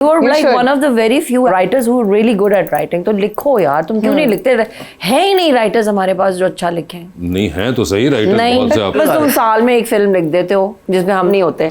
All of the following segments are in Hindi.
You are like one of the very few writers who are really good at writing. तो लिखो यार, तुम क्यों नहीं लिखते? है ही नहीं राइटर्स हमारे पास जो अच्छा लिखे। नहीं है तो सही राइटर बहुत से आप। बस तुम साल में एक फिल्म लिख देते हो जिसमें हम नहीं होते।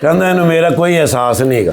ਕਹਿੰਦਾ ਇਹਨੂੰ ਮੇਰਾ ਕੋਈ ਅਹਿਸਾਸ ਨਹੀਂ ਹੈਗਾ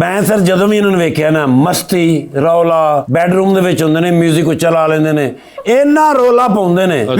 ਮੈਂ ਸਰ ਜਦੋਂ ਵੀ ਇਹਨਾਂ ਨੂੰ ਵੇਖਿਆ ਨਾ ਮਸਤੀ ਰੌਲਾ ਬੈਡਰੂਮ ਦੇ ਵਿੱਚ ਹੁੰਦੇ ਨੇ ਮਿਊਜ਼ਿਕ ਉੱਚਾ ਲਾ ਲੈਂਦੇ ਨੇ ਇੰਨਾ ਰੌਲਾ ਪਾਉਂਦੇ ਨੇ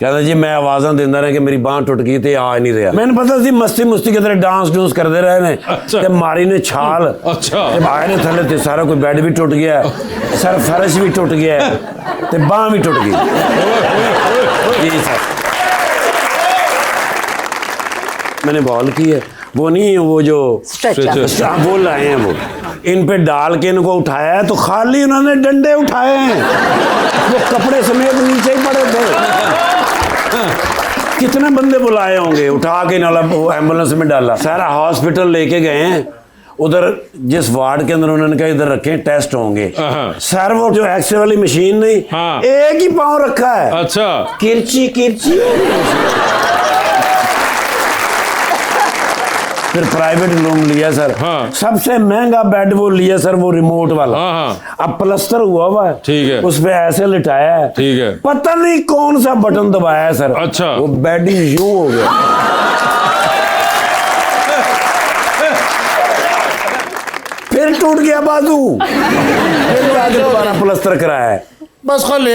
ਕਹਿੰਦਾ ਜੀ ਮੈਂ ਆਵਾਜ਼ਾਂ ਦਿੰਦਾ ਰਿਹਾ ਕਿ ਮੇਰੀ ਬਾਂਹ ਟੁੱਟ ਗਈ ਤੇ ਆ ਨਹੀਂ ਰਿਹਾ ਮੈਨੂੰ ਪਤਾ ਸੀ ਮਸਤੀ ਮੁਸਤੀ ਕਿਤੇ ਡਾਂਸ ਡੂਸ ਕਰਦੇ ਰਹੇ ਨੇ ਤੇ ਮਾਰੀ ਨੇ ਛਾਲ ਤੇ ਬਾਹਰ ਨੇ ਥੱਲੇ ਤੇ ਸਾਰਾ ਕੋਈ ਬੈੱਡ ਵੀ ਟੁੱਟ ਗਿਆ ਸਰ ਫਰਸ਼ ਵੀ ਟੁੱਟ ਗਿਆ ਤੇ ਬਾਂਹ ਵੀ ਟੁੱਟ ਗਈ जी सर मैंने बॉल की है वो नहीं वो जो बोल रहे हैं वो इन पे डाल के इनको उठाया है तो खाली उन्होंने डंडे उठाए हैं वो कपड़े समेत नीचे ही पड़े थे कितने बंदे बुलाए होंगे उठा के नाला एम्बुलेंस में डाला सारा हॉस्पिटल लेके गए हैं उधर जिस वार्ड के अंदर उन्होंने कहा इधर रखें टेस्ट होंगे सर वो जो एक्सरे वाली मशीन नहीं एक ही पाँव रखा है अच्छा किरची किरची फिर प्राइवेट रूम लिया सर सबसे महंगा बेड वो लिया सर वो रिमोट वाला अब प्लस्तर हुआ है ठीक है उस पे ऐसे लिटाया है ठीक है पता नहीं कौन सा बटन दबाया है सर अच्छा वो बेड ही यूं हो गया फिर टूट गया बाजू फिर दोबारा प्लस्तर कराया है बस खले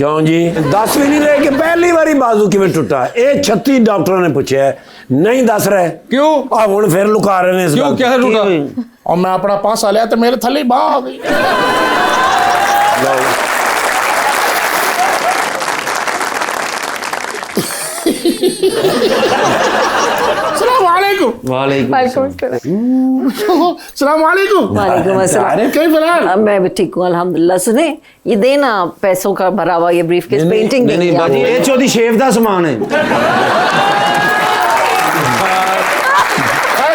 क्यों जी 10 भी नहीं रहे कि पहली बारी बाजू किवें टूटा ये 36 डॉक्टरों ने पूछा है नहीं दस रहे क्यों अब हुण फिर लुका रहे हैं क्यों क्या टूटा और मैं अपना पासा लिया तो मेरे थले बाह आ गई वालेकुम सलाम वालेकुम कैफ हाल मैं भी ठीक हूँ अल्हम्दुलिल्लाह। सुने ये देना पैसों का भरा हुआ ये ब्रीफकेस पेंटिंग नहीं बाजी ये चौथी शेफ दा सामान है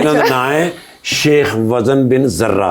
इन्हों दा नाम है शेख वजन बिन जर्रा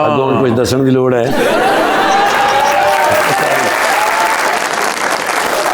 अगों कुछ दसन की लोड़ है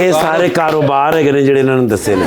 ये सारे कारोबार है ਜਿਹੜੇ ਇਹਨਾਂ ਨੂੰ ਦੱਸੇ ਨੇ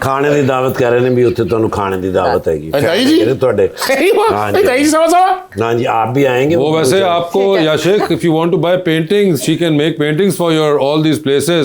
ਖਾਣੇ ਦੀ ਦਾਵਤ ਕਰ ਰਹੇ ਨੇ ਵੀ ਉੱਥੇ ਤੁਹਾਨੂੰ ਖਾਣੇ ਦੀ ਦਾਵਤ ਹੈਗੀ जी ਤੁਹਾਡੇ जी सवा हाँ जी आप भी आएंगे वो वैसे आपको या Sheikh if you want to buy paintings she can make paintings for your all these places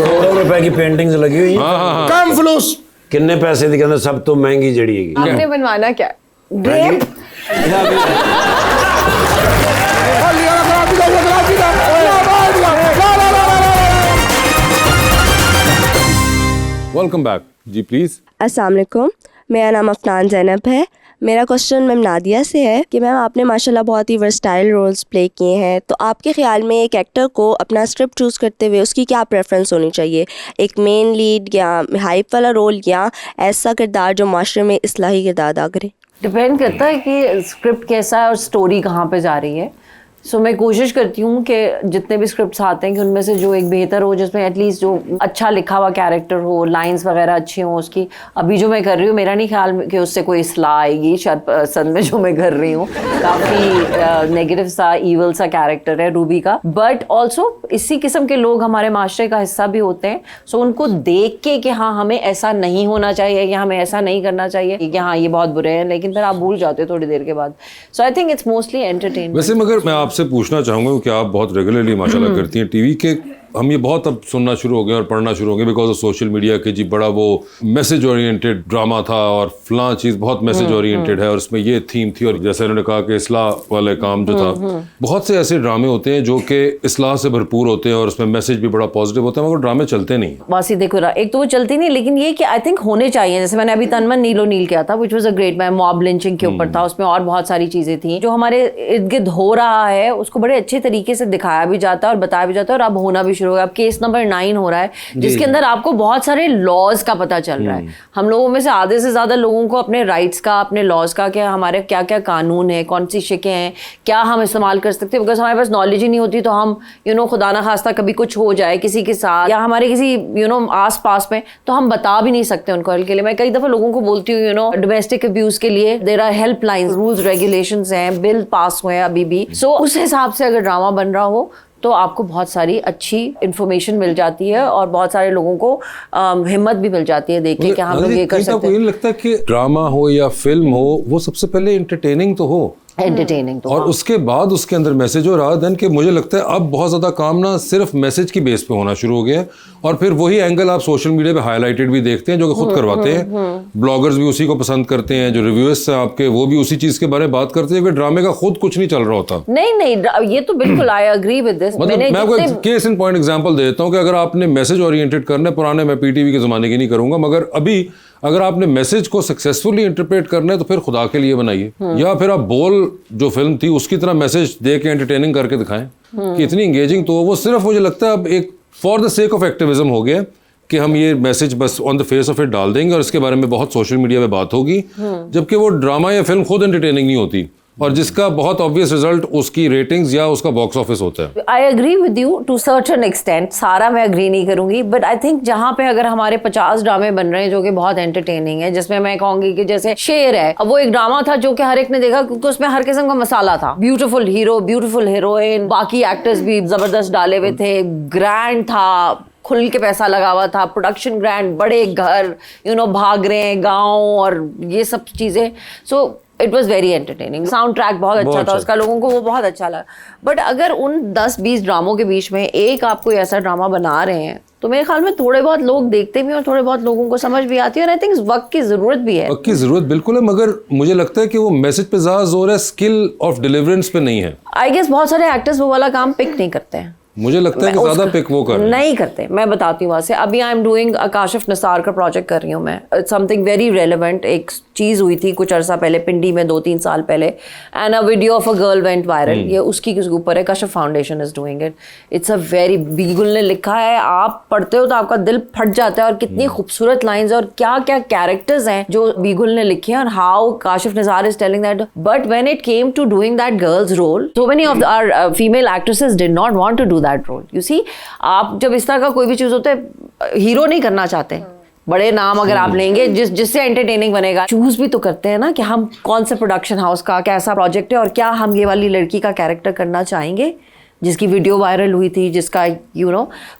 करोड़ों रुपए की पेंटिंग्स लगी हुई हैं कम फलूस कितने पैसे दी कहते सब तो महंगी जड़ी है आपने बनवाना क्या ग्रेप वेलकम बैक जी प्लीज अस्सलाम वालेकुम मेरा नाम अफनान ज़ैनब है मेरा क्वेश्चन मैम नादिया से है कि मैम आपने माशाल्लाह बहुत ही वर्सटाइल रोल्स प्ले किए हैं तो आपके ख्याल में एक एक्टर को अपना स्क्रिप्ट चूज़ करते हुए उसकी क्या प्रेफरेंस होनी चाहिए एक मेन लीड या हाइप वाला रोल या ऐसा किरदार जो माशरे में इस्लाही किरदार अदा करे डिपेंड करता है कि स्क्रिप्ट कैसा है और स्टोरी कहाँ पे जा रही है। सो मैं कोशिश करती हूँ कि जितने भी स्क्रिप्ट्स आते हैं कि उनमें से जो एक बेहतर हो जिसमें एटलीस्ट जो अच्छा लिखा हुआ कैरेक्टर हो लाइंस वगैरह अच्छी हों उसकी। अभी जो मैं कर रही हूँ मेरा नहीं ख्याल कि उससे कोई इस्लाह आएगी शायद पसंद में जो मैं कर रही हूँ काफ़ी नेगेटिव सा ईवल सा कैरेक्टर है रूबी का। बट ऑल्सो इसी किस्म के लोग हमारे माशरे का हिस्सा भी होते हैं। सो उनको देख के कि हाँ हमें ऐसा नहीं होना चाहिए कि हमें ऐसा नहीं करना चाहिए कि हाँ ये बहुत बुरे हैं लेकिन फिर आप भूल जाते हो थोड़ी देर के बाद। So I think it's mostly entertainment. वैसे मगर मैं आपसे पूछना चाहूंगा कि आप बहुत रेगुलरली माशाल्लाह करती हैं टीवी के हम ये बहुत अब सुनना शुरू हो गए और पढ़ना शुरू हो गए बिकॉज ऑफ सोशल मीडिया के जी बड़ा वो मैसेज ओरिएंटेड ड्रामा था और फलां चीज़ बहुत मैसेज ओरिएंटेड है और उसमें ये थीम थी और जैसे उन्होंने कहा कि इस्लाह वाले काम जो था बहुत से ऐसे ड्रामे होते हैं जो कि इस्लाह से भरपूर होते हैं और उसमें मैसेज भी बड़ा पॉजिटिव होता है मगर ड्रामे चलते नहीं। वासी देखो एक तो वो चलती नहीं लेकिन ये कि आई थिंक होने चाहिए। जैसे मैंने अभी तनमन नीलो नील किया था विच वाज अ ग्रेट मैं मॉब लिंचिंग के ऊपर था उसमें और बहुत सारी चीज़ें थी जो हमारे इर्द गिर्द हो रहा है उसको बड़े अच्छे तरीके से दिखाया भी जाता है और बताया भी जाता है और अब होना भी शुरू हो गया, अब केस नंबर 9 हो रहा है जिसके अंदर आपको बहुत सारे लॉज का पता चल रहा है। हम लोगों में से आधे से ज्यादा लोगों को अपने राइट्स का, अपने लॉज का, क्या हमारे क्या क्या कानून है, कौन सी शिकें हैं, क्या हम इस्तेमाल कर सकते हैं, बिकॉज हमारे पास नॉलेज ही नहीं होती तो हम खुदा ना खास्ता कभी कुछ हो जाए किसी के साथ या हमारे किसी आस पास में, तो हम बता भी नहीं सकते उनको हेल्प के लिए। मैं कई दफा लोगों को बोलती हूँ डोमेस्टिक अब्यूज के लिए there are helplines, rules regulations हैं, बिल पास हुए हैं अभी भी। सो उस हिसाब से अगर ड्रामा बन रहा हो तो आपको बहुत सारी अच्छी इंफॉर्मेशन मिल जाती है और बहुत सारे लोगों को हिम्मत भी मिल जाती है देख के कि हम लोग ये कर सकते हैं। नहीं लगता कि ड्रामा हो या फिल्म हो वो सबसे पहले एंटरटेनिंग तो हो, एंटरटेनिंग तो, और उसके बाद उसके अंदर मैसेज हो रहा देन कि मुझे लगता है अब बहुत ज़्यादा काम ना सिर्फ मैसेज की बेस पे होना शुरू हो गया है, और फिर वही एंगल आप सोशल मीडिया पे हाईलाइटेड भी देखते हैं जो कि खुद करवाते हैं, ब्लॉगर्स भी उसी को पसंद करते हैं, जो रिव्यूअर्स हैं आपके वो भी उसी चीज़ के बारे में बात करते हैं कि ड्रामे का खुद कुछ नहीं चल रहा होता। नहीं ये तो बिल्कुल आई एग्री विद दिस। मतलब मैं आपको केस इन पॉइंट एग्जांपल देता हूँ कि अगर आपने मैसेज ओरिएंटेड करना है, पुराने मैं पीटीवी के ज़माने की नहीं करूँगा, मगर अभी अगर आपने मैसेज को सक्सेसफुली इंटरप्रेट करना है तो फिर खुदा के लिए बनाइए, या फिर आप बोल जो फिल्म थी उसकी तरह मैसेज दे के एंटरटेनिंग करके दिखाएं कि इतनी इंगेजिंग। तो वो सिर्फ मुझे लगता है अब एक for the sake of activism हो गया कि हम ये मैसेज बस on the face of it डाल देंगे और इसके बारे में बहुत सोशल मीडिया पे बात होगी, जबकि वो ड्रामा या फिल्म खुद एंटरटेनिंग नहीं होती और जिसका बहुत ऑब्वियस रिजल्ट उसकी रेटिंग्स या उसका बॉक्स ऑफिस होता है। I agree with you to certain extent, सारा मैं एग्री नहीं करूंगी, बट आई थिंक जहाँ पे अगर हमारे 50 ड्रामे बन रहे हैं जो कि बहुत एंटरटेनिंग है, जिसमें मैं कहूंगी कि जैसे शेर है, अब वो एक ड्रामा था जो कि हर एक ने देखा क्योंकि उसमें हर किस्म का मसाला था, ब्यूटीफुल हीरो, ब्यूटीफुल हीरोइन, बाकी एक्टर्स भी जबरदस्त डाले हुए थे, ग्रैंड था, खुल के पैसा लगा हुआ था, प्रोडक्शन ग्रैंड, बड़े घर, भाग रहे हैं गाँव और ये सब चीजें। So it was very entertaining, sound track बहुत अच्छा था उसका, लोगों को वो बहुत अच्छा लगा। बट अगर उन 10-20 ड्रामों के बीच में एक आप कोई ऐसा ड्रामा बना रहे हैं तो मेरे ख्याल में थोड़े बहुत लोग देखते भी और थोड़े बहुत लोगों को समझ भी आती है, और आई थिंक वक्त की जरूरत भी है। वक्त की जरूरत बिल्कुल है, मगर मुझे लगता है कि वो मैसेज पे ज्यादा जोर है, स्किल ऑफ डिलीवरेंस पे नहीं है। आई गेस बहुत सारे एक्टर्स वो वाला काम पिक नहीं करते हैं, मुझे लगता है कि ज्यादा पिक वो कर नहीं करते। मैं बताती हूँ वैसे, अभी I am doing Kashif Nisar का प्रोजेक्ट कर रही हूँ मैं, इट्स समथिंग वेरी रेलेवेंट। एक चीज़ हुई थी कुछ अरसा पहले पिंडी में 2-3 साल पहले, and a video of a girl went viral, ये उसकी के ऊपर है, Kashif foundation is doing it. It's a very, बीगुल ने लिखा है, आप पढ़ते हो तो आपका दिल फट जाता है, और कितनी खूबसूरत लाइंस और क्या क्या कैरेक्टर्स हैं जो बीगुल ने लिखे हैं, और how Kashif Nisar is telling that. But when it came to doing that girls role, so many of our female actresses did not want to do that role. You see, आप जब इस तरह का कोई भी चीज होता है, हीरो नहीं करना चाहते, बड़े नाम अगर आप लेंगे जिससे एंटरटेनिंग बनेगा, चूज भी तो करते हैं ना कि हम कौन से प्रोडक्शन हाउस का कैसा प्रोजेक्ट है और क्या हम ये वाली लड़की का कैरेक्टर करना चाहेंगे जिसकी वीडियो वायरल हुई थी, जिसका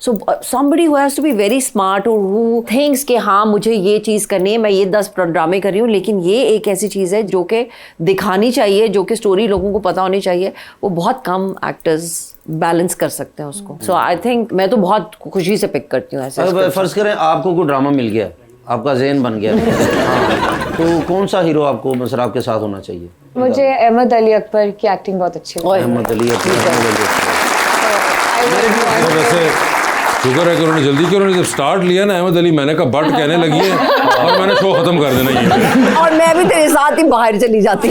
सो somebody who has to be very smart or who thinks कि हाँ मुझे ये चीज़ करनी है, मैं ये 10 ड्रामे कर रही हूँ, लेकिन ये एक ऐसी चीज़ है जो कि दिखानी चाहिए, जो कि स्टोरी लोगों को पता होनी चाहिए, वो बहुत कम एक्टर्स बैलेंस कर सकते हैं उसको। सो आई थिंक मैं तो बहुत खुशी से पिक करती हूँ ऐसे। अगर फर्ज करें आपको कोई ड्रामा मिल गया, आपका ज़हन बन गया, हाँ, तो कौन सा हीरो आपको मतलब आपके साथ होना चाहिए? मुझे अहमद अली अकबर की एक्टिंग बहुत अच्छी लगती है। अहमद अली वैसे शुक्र है कि उन्होंने जल्दी किया, उन्होंने जब स्टार्ट लिया ना अहमद अली, मैंने कहा बट कहने लगी है और मैंने शो खत्म कर देना ही है। और मैं भी तेरे साथ ही बाहर चली जाती